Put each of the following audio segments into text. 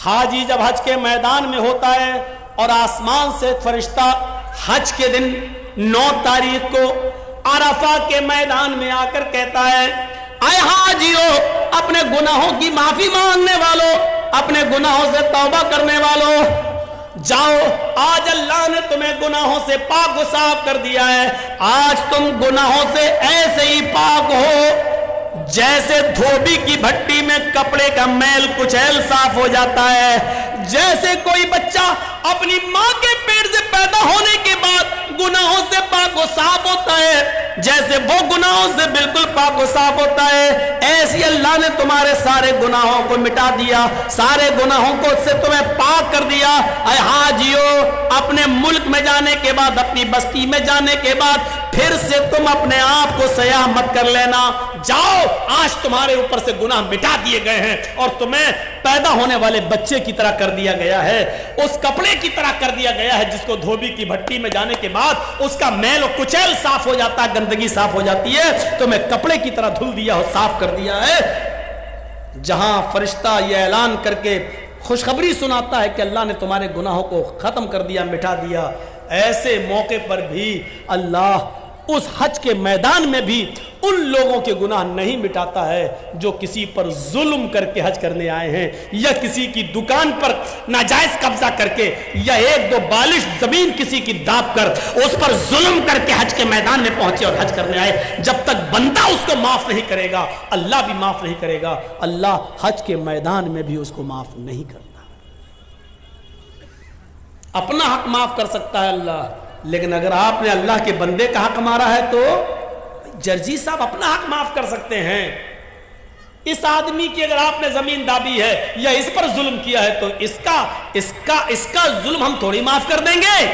حاجی جب حج کے میدان میں ہوتا ہے اور آسمان سے فرشتہ حج کے دن 9 تاریخ کو عرفہ کے میدان میں آ کر کہتا ہے اے حاجیو، اپنے گناہوں کی معافی مانگنے والوں، اپنے گناہوں سے توبہ کرنے والوں، جاؤ، آج اللہ نے تمہیں گناہوں سے پاک و صاف کر دیا ہے۔ آج تم گناہوں سے ایسے ہی پاک ہو جیسے دھوبی کی بھٹی میں کپڑے کا میل کچیل صاف ہو جاتا ہے، جیسے کوئی بچہ اپنی ماں کے پیٹ سے پیدا ہونے کے بعد گناہوں سے پاک و صاف ہوتا ہے، جیسے وہ گناہوں سے بالکل پاک و صاف ہوتا ہے، ایسی اللہ نے تمہارے سارے گناہوں کو مٹا دیا، سارے گناہوں کو سے تمہیں پاک کر دیا۔ اے حاجیو، اپنے ملک میں جانے کے بعد، اپنی بستی میں جانے کے بعد پھر سے تم اپنے آپ کو سیاح مت کر لینا، جاؤ، آج تمہارے اوپر سے گناہ مٹا دیے گئے ہیں اور تمہیں پیدا ہونے والے بچے کی طرح کر دیا گیا ہے، اس کپڑے کی طرح کر دیا گیا ہے جس کو دھوبی کی بھٹی میں جانے کے بعد اس کا میل و کچیل صاف ہو جاتا ہے، گندگی صاف ہو جاتی ہے، تمہیں کپڑے کی طرح دھل دیا ہو، صاف کر دیا ہے۔ جہاں فرشتہ یہ اعلان کر کے خوشخبری سناتا ہے کہ اللہ نے تمہارے گناہوں کو ختم کر دیا، مٹا دیا، ایسے موقع پر بھی اللہ اس حج کے میدان میں بھی ان لوگوں کے گناہ نہیں مٹاتا ہے جو کسی پر ظلم کر کے حج کرنے آئے ہیں، یا کسی کی دکان پر ناجائز قبضہ کر کے، یا 1-2 بالش زمین کسی کی داب کر اس پر ظلم کر کے حج کے میدان میں پہنچے اور حج کرنے آئے۔ جب تک بندہ اس کو معاف نہیں کرے گا، اللہ بھی معاف نہیں کرے گا۔ اللہ حج کے میدان میں بھی اس کو معاف نہیں کرتا۔ اپنا حق معاف کر سکتا ہے اللہ، لیکن اگر آپ نے اللہ کے بندے کا حق مارا ہے تو جرجی صاحب اپنا حق معاف کر سکتے ہیں۔ اس آدمی کی اگر آپ نے زمین دابی ہے یا اس پر ظلم کیا ہے تو اس کا ظلم ہم تھوڑی معاف کر دیں گے۔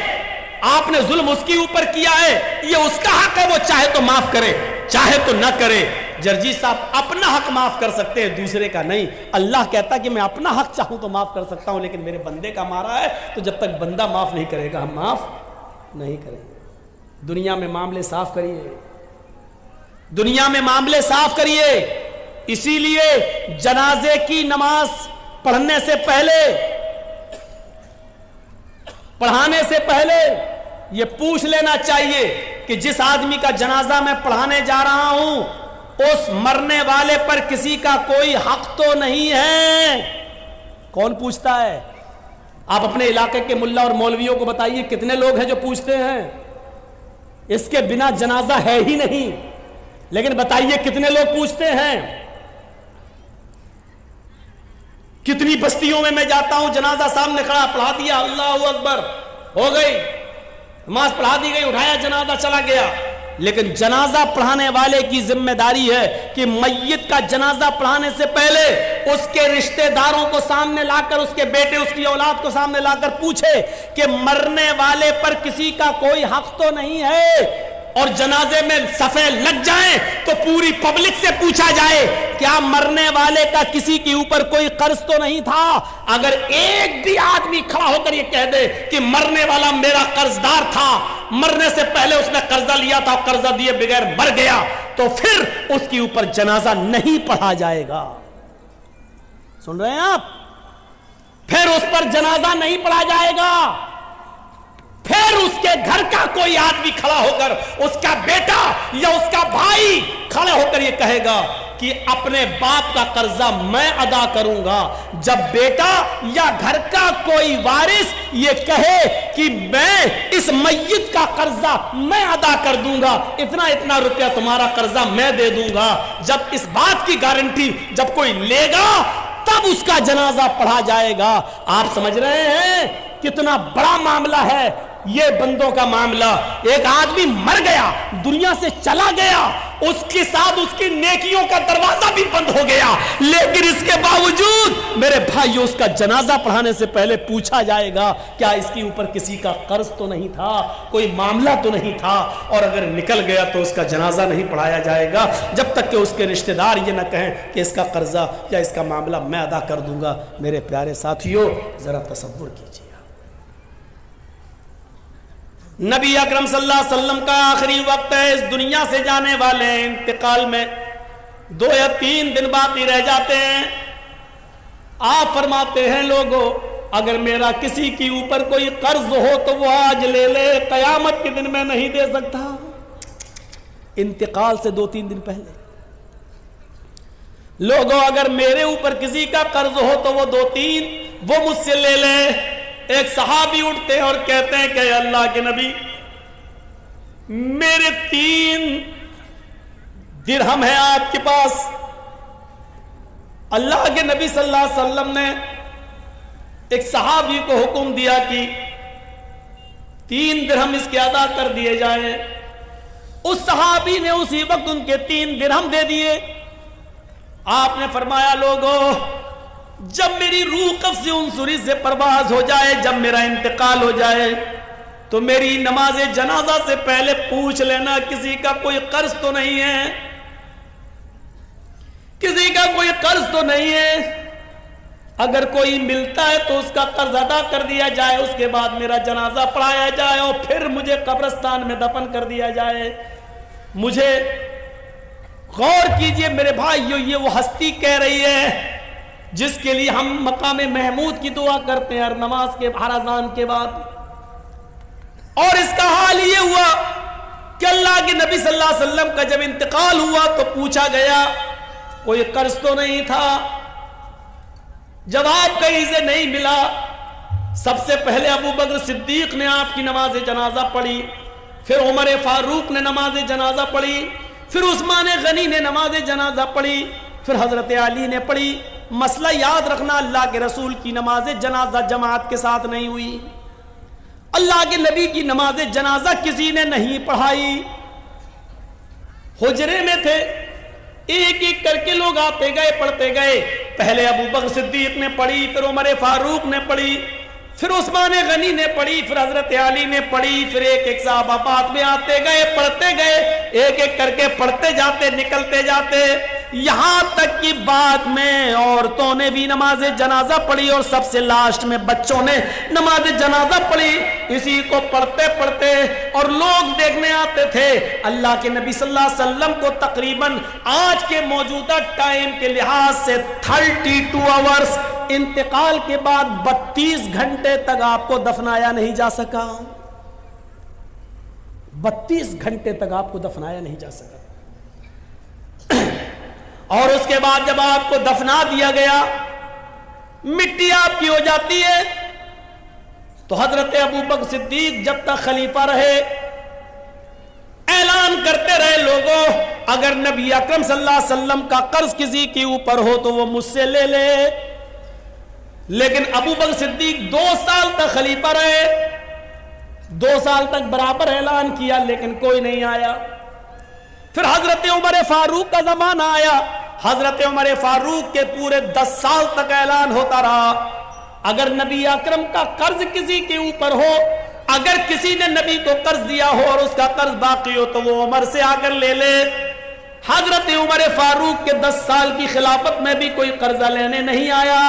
آپ نے ظلم اس کے اوپر کیا ہے، یہ اس کا حق ہے، وہ چاہے تو معاف کرے چاہے تو نہ کرے۔ جرجی صاحب اپنا حق معاف کر سکتے ہیں، دوسرے کا نہیں۔ اللہ کہتا کہ میں اپنا حق چاہوں تو معاف کر سکتا ہوں، لیکن میرے بندے کا مارا ہے تو جب تک بندہ معاف نہیں کرے گا ہم معاف نہیں کریں گے۔ دنیا میں معاملے صاف کریے، دنیا میں معاملے صاف کریے۔ اسی لیے جنازے کی نماز پڑھنے سے پہلے، پڑھانے سے پہلے یہ پوچھ لینا چاہیے کہ جس آدمی کا جنازہ میں پڑھانے جا رہا ہوں اس مرنے والے پر کسی کا کوئی حق تو نہیں ہے۔ کون پوچھتا ہے؟ آپ اپنے علاقے کے ملا اور مولویوں کو بتائیے کتنے لوگ ہیں جو پوچھتے ہیں؟ اس کے بنا جنازہ ہے ہی نہیں، لیکن بتائیے کتنے لوگ پوچھتے ہیں؟ کتنی بستیوں میں جاتا ہوں، جنازہ سامنے کھڑا، پڑھا دیا، اللہ اکبر، ہو گئی نماز، پڑھا دی گئی، اٹھایا جنازہ، چلا گیا۔ لیکن جنازہ پڑھانے والے کی ذمہ داری ہے کہ میت کا جنازہ پڑھانے سے پہلے اس کے رشتہ داروں کو سامنے لا کر، اس کے بیٹے، اس کی اولاد کو سامنے لا کر پوچھے کہ مرنے والے پر کسی کا کوئی حق تو نہیں ہے۔ اور جنازے میں صفیں لگ جائیں تو پوری پبلک سے پوچھا جائے کیا مرنے والے کا کسی کے اوپر کوئی قرض تو نہیں تھا؟ اگر ایک بھی آدمی کھڑا ہو کر یہ کہہ دے کہ مرنے والا میرا قرضدار تھا، مرنے سے پہلے اس نے قرضہ لیا تھا، قرضہ دیے بغیر مر گیا، تو پھر اس کے اوپر جنازہ نہیں پڑھا جائے گا۔ سن رہے ہیں آپ؟ پھر اس پر جنازہ نہیں پڑھا جائے گا۔ پھر اس کے گھر کا کوئی آدمی کھڑا ہو کر، اس کا بیٹا یا اس کا بھائی کھڑا ہو کر یہ کہے گا کہ اپنے باپ کا قرضہ میں ادا کروں گا۔ جب بیٹا یا گھر کا کوئی وارث یہ کہے کہ میں اس میت کا قرضہ میں ادا کر دوں گا، اتنا روپیہ تمہارا قرضہ میں دے دوں گا، جب اس بات کی گارنٹی جب کوئی لے گا تب اس کا جنازہ پڑھا جائے گا۔ آپ سمجھ رہے ہیں کتنا بڑا معاملہ ہے یہ بندوں کا معاملہ؟ ایک آدمی مر گیا، دنیا سے چلا گیا، اس کے ساتھ اس کی نیکیوں کا دروازہ بھی بند ہو گیا، لیکن اس کے باوجود میرے بھائیو اس کا جنازہ پڑھانے سے پہلے پوچھا جائے گا کیا اس کے اوپر کسی کا قرض تو نہیں تھا، کوئی معاملہ تو نہیں تھا، اور اگر نکل گیا تو اس کا جنازہ نہیں پڑھایا جائے گا جب تک کہ اس کے رشتہ دار یہ نہ کہیں کہ اس کا قرضہ یا اس کا معاملہ میں ادا کر دوں گا۔ میرے پیارے ساتھیو ذرا تصور کیجیے، نبی اکرم صلی اللہ علیہ وسلم کا آخری وقت ہے، اس دنیا سے جانے والے ہیں، انتقال میں 2 یا 3 دن باقی رہ جاتے ہیں۔ آپ فرماتے ہیں لوگوں اگر میرا کسی کے اوپر کوئی قرض ہو تو وہ آج لے لے، قیامت کے دن میں نہیں دے سکتا۔ انتقال سے 2-3 دن پہلے لوگوں اگر میرے اوپر کسی کا قرض ہو تو وہ 2-3 وہ مجھ سے لے لے۔ ایک صحابی اٹھتے ہیں اور کہتے ہیں کہ اللہ کے نبی میرے 3 درہم ہیں آپ کے پاس۔ اللہ کے نبی صلی اللہ علیہ وسلم نے ایک صحابی کو حکم دیا کہ 3 درہم اس کے ادا کر دیے جائیں۔ اس صحابی نے اسی وقت ان کے 3 درہم دے دیے۔ آپ نے فرمایا لوگوں جب میری روح قبض عنصری سے پرواز ہو جائے، جب میرا انتقال ہو جائے تو میری نماز جنازہ سے پہلے پوچھ لینا کسی کا کوئی قرض تو نہیں ہے، کسی کا کوئی قرض تو نہیں ہے۔ اگر کوئی ملتا ہے تو اس کا قرض ادا کر دیا جائے، اس کے بعد میرا جنازہ پڑھایا جائے اور پھر مجھے قبرستان میں دفن کر دیا جائے۔ مجھے غور کیجئے میرے بھائیو، یہ وہ ہستی کہہ رہی ہے جس کے لیے ہم مقام محمود کی دعا کرتے ہیں ہر نماز کے ہر اذان کے بعد۔ اور اس کا حال یہ ہوا کہ اللہ کے نبی صلی اللہ علیہ وسلم کا جب انتقال ہوا تو پوچھا گیا کوئی قرض تو نہیں تھا؟ جواب کہیں سے نہیں ملا۔ سب سے پہلے ابو بکر صدیق نے آپ کی نماز جنازہ پڑھی، پھر عمر فاروق نے نماز جنازہ پڑھی، پھر عثمان غنی نے نماز جنازہ پڑھی، پھر حضرت علی نے پڑھی۔ مسئلہ یاد رکھنا اللہ کے رسول کی نماز جنازہ جماعت کے ساتھ نہیں ہوئی، اللہ کے نبی کی نماز جنازہ کسی نے نہیں پڑھائی۔ حجرے میں تھے، ایک ایک کر کے لوگ آتے گئے پڑھتے گئے۔ پہلے ابو بکر صدیق نے پڑھی، پھر عمر فاروق نے پڑھی، پھر عثمان غنی نے پڑھی، پھر حضرت علی نے پڑھی، پھر ایک ایک صحابہ بعد میں آتے گئے پڑھتے گئے، ایک ایک کر کے پڑھتے جاتے نکلتے جاتے، یہاں تک کہ بعد میں عورتوں نے بھی نماز جنازہ پڑھی اور سب سے لاسٹ میں بچوں نے نماز جنازہ پڑھی۔ اسی کو پڑھتے پڑھتے اور لوگ دیکھنے آتے تھے۔ اللہ کے نبی صلی اللہ علیہ وسلم کو تقریباً آج کے موجودہ ٹائم کے لحاظ سے 32 آورز انتقال کے بعد 32 گھنٹے تک آپ کو دفنایا نہیں جا سکا۔ 32 گھنٹے تک آپ کو دفنایا نہیں جا سکا۔ اور اس کے بعد جب آپ کو دفنا دیا گیا، مٹی آپ کی ہو جاتی ہے، تو حضرت ابو بکر صدیق جب تک خلیفہ رہے اعلان کرتے رہے لوگوں اگر نبی اکرم صلی اللہ علیہ وسلم کا قرض کسی کے اوپر ہو تو وہ مجھ سے لے لے۔ لیکن ابو بکر صدیق 2 سال تک خلیفہ رہے، 2 سال تک برابر اعلان کیا لیکن کوئی نہیں آیا۔ پھر حضرت عمر فاروق کا زمانہ آیا، حضرت عمر فاروق کے پورے 10 سال تک اعلان ہوتا رہا اگر نبی اکرم کا قرض کسی کے اوپر ہو، اگر کسی نے نبی کو قرض دیا ہو اور اس کا قرض باقی ہو تو وہ عمر سے آ کر لے لے۔ حضرت عمر فاروق کے 10 سال کی خلافت میں بھی کوئی قرضہ لینے نہیں آیا۔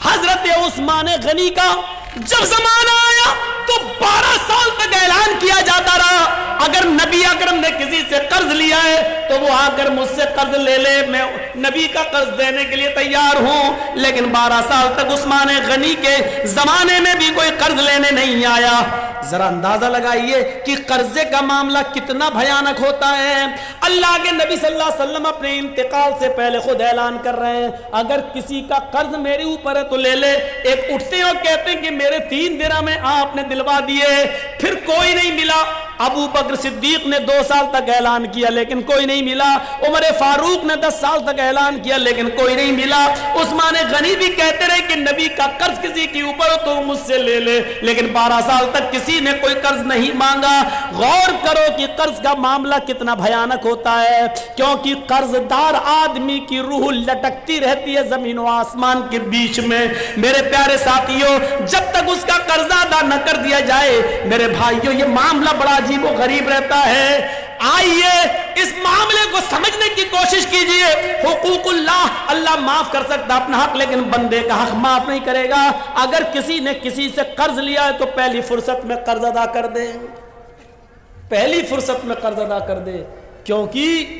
حضرت عثمان غنی کا جب زمانہ آیا تو 12 سال تک اعلان کیا جاتا رہا اگر نبی اکرم نے کسی سے قرض لیا ہے تو وہ آ کر مجھ سے قرض لے لے، میں نبی کا قرض دینے کے لیے تیار ہوں۔ لیکن 12 سال تک عثمان غنی کے زمانے میں بھی کوئی قرض لینے نہیں آیا۔ ذرا اندازہ لگائیے کہ قرضے کا معاملہ کتنا بھیانک ہوتا ہے۔ اللہ کے نبی صلی اللہ علیہ وسلم اپنے انتقال سے پہلے خود اعلان کر رہے ہیں اگر کسی کا قرض میرے اوپر ہے تو لے لے۔ ایک اٹھتے ہیں اور کہتے ہیں کہ میرے 3 درہم میں آپ نے دلوا دیے، پھر کوئی نہیں ملا۔ ابو بکر صدیق نے 2 سال تک اعلان کیا لیکن کوئی نہیں ملا۔ عمر فاروق نے 10 سال تک اعلان کیا لیکن کوئی نہیں ملا۔ عثمان غنی بھی کہتے رہے کہ نبی کا قرض کسی کے اوپر ہو تو مجھ سے لے لے، لیکن 12 سال تک کسی نے کوئی قرض نہیں مانگا۔ غور کرو کہ قرض کا معاملہ کتنا بھیانک ہوتا ہے، کیونکہ قرض دار آدمی کی روح لٹکتی رہتی ہے زمین و آسمان کے بیچ میں۔ میرے پیارے ساتھیوں، جب تک اس کا قرض ادا نہ کر دیا جائے میرے بھائیوں یہ معاملہ بڑا عجیب و غریب رہتا ہے۔ آئیے اس معاملے کو سمجھنے کی کوشش کیجئے۔ حقوق اللہ، اللہ معاف کر سکتا اپنا حق لیکن بندے کا حق معاف نہیں کرے گا۔ اگر کسی نے کسی سے قرض لیا ہے تو پہلی فرصت میں قرض ادا کر دے، پہلی فرصت میں قرض ادا کر دے، کیونکہ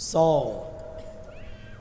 100।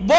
وہ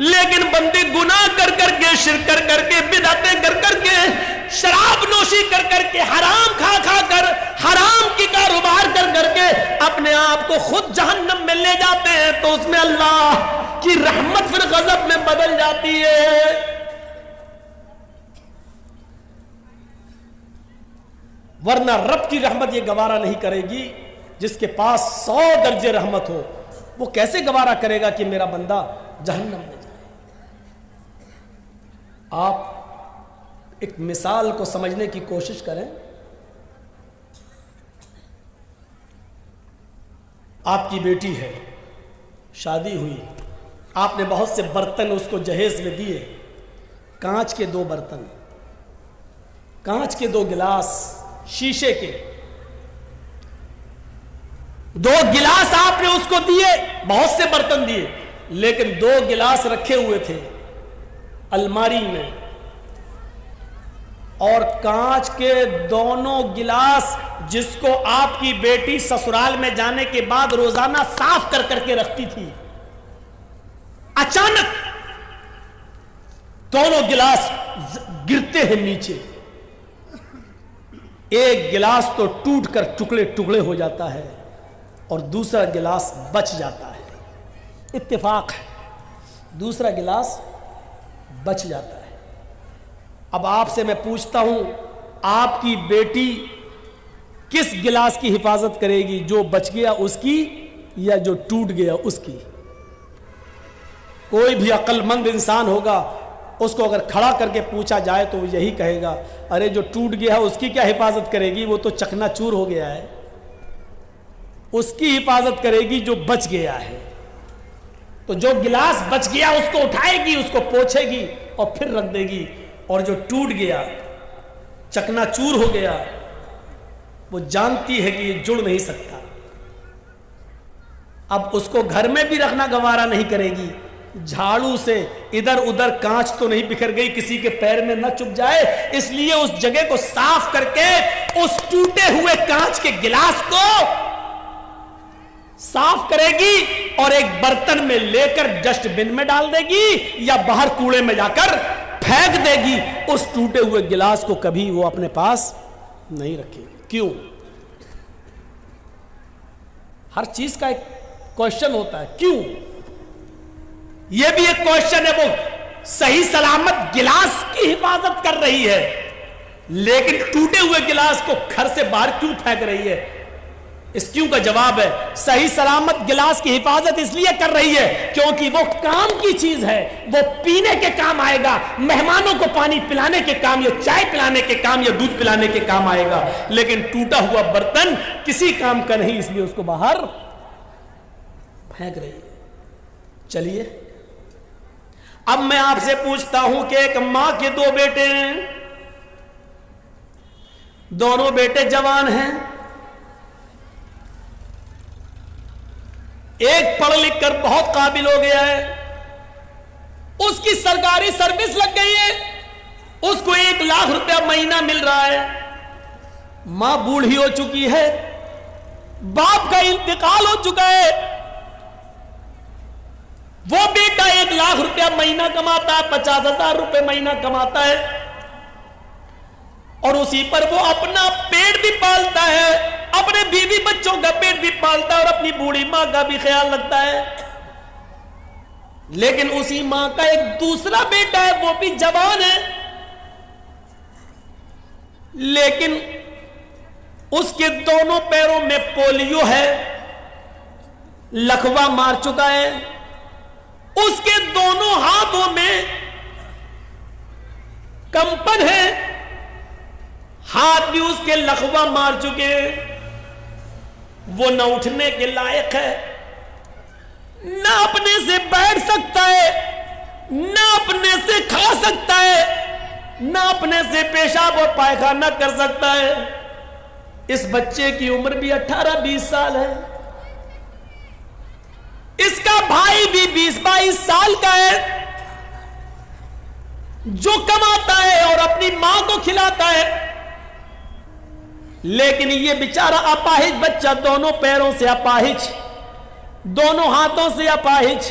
لیکن بندے گناہ کر کر کے، شرک کر کر کے، بدعتیں کر کر کے، شراب نوشی کر کر کے، حرام کھا کھا کر، حرام کی کاروبار کر کر کے اپنے آپ کو خود جہنم میں لے جاتے ہیں، تو اس میں اللہ کی رحمت پھر غضب میں بدل جاتی ہے۔ ورنہ رب کی رحمت یہ گوارا نہیں کرے گی۔ جس کے پاس 100 درجے رحمت ہو، وہ کیسے گوارا کرے گا کہ میرا بندہ جہنم میں جائے؟ آپ ایک مثال کو سمجھنے کی کوشش کریں۔ آپ کی بیٹی ہے، شادی ہوئی، آپ نے بہت سے برتن اس کو جہیز میں دیے، کانچ کے 2 برتن، کانچ کے 2 گلاس، شیشے کے 2 گلاس آپ نے اس کو دیے، بہت سے برتن دیے، لیکن 2 گلاس رکھے ہوئے تھے الماری میں، اور کانچ کے دونوں گلاس جس کو آپ کی بیٹی سسرال میں جانے کے بعد روزانہ صاف کر کر کے رکھتی تھی، اچانک دونوں گلاس گرتے ہیں نیچے، ایک گلاس تو ٹوٹ کر ٹکڑے ٹکڑے ہو جاتا ہے اور دوسرا گلاس بچ جاتا ہے، اتفاق ہے، دوسرا گلاس بچ جاتا ہے۔ اب آپ سے میں پوچھتا ہوں، آپ کی بیٹی کس گلاس کی حفاظت کرے گی، جو بچ گیا اس کی یا جو ٹوٹ گیا اس کی؟ کوئی بھی عقل مند انسان ہوگا، اس کو اگر کھڑا کر کے پوچھا جائے تو وہ یہی کہے گا، ارے جو ٹوٹ گیا ہے اس کی کیا حفاظت کرے گی، وہ تو چکنا چور ہو گیا ہے، اس کی حفاظت کرے گی جو بچ گیا ہے۔ تو جو گلاس بچ گیا اس کو اٹھائے گی، اس کو پوچھے گی اور پھر رکھ دے گی، اور جو ٹوٹ گیا، چکنا چور ہو گیا، وہ جانتی ہے کہ یہ جڑ نہیں سکتا، اب اس کو گھر میں بھی رکھنا گوارا نہیں کرے گی، جھاڑو سے ادھر ادھر کانچ تو نہیں بکھر گئی، کسی کے پیر میں نہ چپ جائے، اس لیے اس جگہ کو صاف کر کے اس ٹوٹے ہوئے کانچ کے گلاس کو صاف کرے گی اور ایک برتن میں لے کر ڈسٹ بن میں ڈال دے گی یا باہر کوڑے میں جا کر پھینک دے گی، اس ٹوٹے ہوئے گلاس کو کبھی وہ اپنے پاس نہیں رکھے گی۔ کیوں؟ ہر چیز کا ایک کوشچن ہوتا ہے، کیوں؟ یہ بھی ایک کوشچن ہے، وہ صحیح سلامت گلاس کی حفاظت کر رہی ہے، لیکن ٹوٹے ہوئے گلاس کو گھر سے باہر کیوں پھینک رہی ہے؟ اس کیوں کا جواب ہے، صحیح سلامت گلاس کی حفاظت اس لیے کر رہی ہے کیونکہ وہ کام کی چیز ہے، وہ پینے کے کام آئے گا، مہمانوں کو پانی پلانے کے کام یا چائے پلانے کے کام یا دودھ پلانے کے کام آئے گا، لیکن ٹوٹا ہوا برتن کسی کام کا نہیں، اس لیے اس کو باہر پھینک رہی ہے۔ چلیے اب میں آپ سے پوچھتا ہوں کہ ایک ماں کے 2 بیٹے ہیں، دونوں بیٹے جوان ہیں، ایک پڑھ لکھ کر بہت قابل ہو گیا ہے، اس کی سرکاری سروس لگ گئی ہے، اس کو 1 لاکھ روپیہ مہینہ مل رہا ہے، ماں بوڑھی ہو چکی ہے، باپ کا انتقال ہو چکا ہے، وہ بیٹا 1 لاکھ روپیہ مہینہ کماتا ہے، 50,000 روپے مہینہ کماتا ہے، اور اسی پر وہ اپنا پیٹ بھی پالتا ہے، اپنے بیوی بچوں کا پیٹ بھی پالتا ہے اور اپنی بوڑھی ماں کا بھی خیال رکھتا ہے۔ لیکن اسی ماں کا ایک دوسرا بیٹا ہے، وہ بھی جوان ہے، لیکن اس کے دونوں پیروں میں پولیو ہے، لکوا مار چکا ہے، اس کے دونوں ہاتھوں میں کمپن ہے، ہاتھ بھی اس کے لکوا مار چکے ہیں، وہ نہ اٹھنے کے لائق ہے، نہ اپنے سے بیٹھ سکتا ہے، نہ اپنے سے کھا سکتا ہے، نہ اپنے سے پیشاب اور پائخانہ کر سکتا ہے۔ اس بچے کی عمر بھی 18-20 سال ہے، اس کا بھائی بھی 20-22 سال کا ہے، جو کماتا ہے اور اپنی ماں کو کھلاتا ہے، لیکن یہ بیچارہ اپاہج بچہ، دونوں پیروں سے اپاہج، دونوں ہاتھوں سے اپاہج،